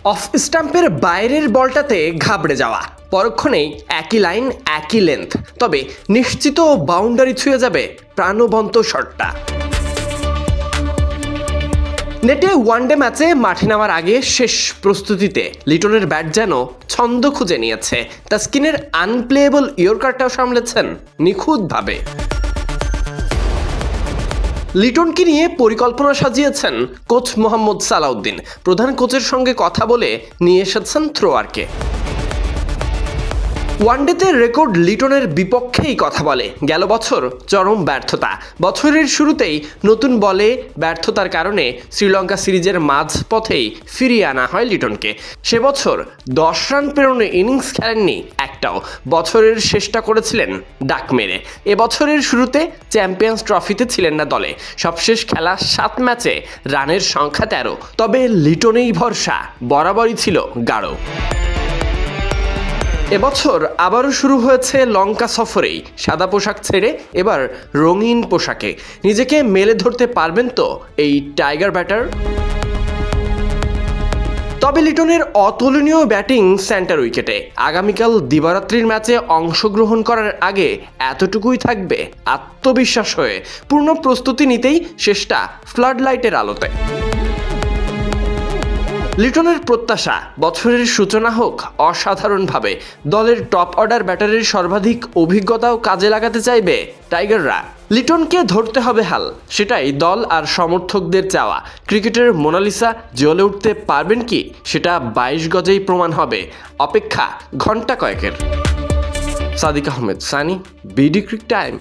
Of স্টাম্পের বাইরের বলটাতে ঘাবড়ে যাওয়া, পরক্ষণেই একই লাইন একই লেন্থ, তবে নিশ্চিত বাউন্ডারি ছুঁয়ে যাবে প্রাণবন্ত শটটা। নেটে ওয়ানডে ম্যাচে মাঠে নামার আগে শেষ প্রস্তুতিতে লিটনের ব্যাট যেন ছন্দ খুঁজে নিয়েছে। তাসকিনের আনপ্লেয়েবল ইয়র্কারটাও সামলেছেন নিখুঁতভাবে। লিটনকে নিয়ে পরিকল্পনা সাজিয়েছেন কোচ মোহাম্মদ সালাউদ্দিন। প্রধান কোচের সঙ্গে কথা বলে নিয়ে এসেছেন থ্রোয়ারকে। ওয়ানডেতে রেকর্ড লিটনের বিপক্ষেই কথা বলে। গেল বছর চরম ব্যর্থতা, বছরের শুরুতেই নতুন বলে ব্যর্থতার কারণে শ্রীলঙ্কা সিরিজের মাঝপথেই ফিরিয়ে আনা হয় লিটনকে। সে বছর 10 রান প্রেরণে ইনিংস খেলেননি একটাও, বছরের শেষটা করেছিলেন ডাক মেরে। এবছরের শুরুতে চ্যাম্পিয়ন্স ট্রফিতে ছিলেন না দলে, সবশেষ খেলা 7 ম্যাচে রানের সংখ্যা 13। তবে লিটনেই ভরসা বরাবরই ছিল গাঢ়। এবছর আবারও শুরু হয়েছে লঙ্কা সফরেই সাদা পোশাক ছেড়ে এবার রঙিন পোশাকে। নিজেকে মেলে ধরতে পারবেন তো এই টাইগার ব্যাটার? তবে লিটনের অতুলনীয় ব্যাটিং সেন্টার উইকেটে। আগামীকাল দিবারাত্রির ম্যাচে অংশগ্রহণ করার আগে এতটুকুই থাকবে আত্মবিশ্বাস হয়ে, পূর্ণ প্রস্তুতি নিতেই শেষটা ফ্লাড লাইটের আলোতে। লিটনের প্রত্যাশা বছরের সূচনা হোক অসাধারণভাবে। দলের টপ অর্ডার ব্যাটারের সর্বাধিক অভিজ্ঞতাও কাজে লাগাতে চাইবে টাইগাররা। লিটনকে ধরতে হবে হাল, সেটাই দল আর সমর্থকদের চাওয়া। ক্রিকেটের মোনালিসা জ্বলে উঠতে পারবেন কি, সেটা 22 গজেই প্রমাণ হবে। অপেক্ষা ঘন্টা কয়েকের। Sadiq Ahmed Sunny, BD cric time.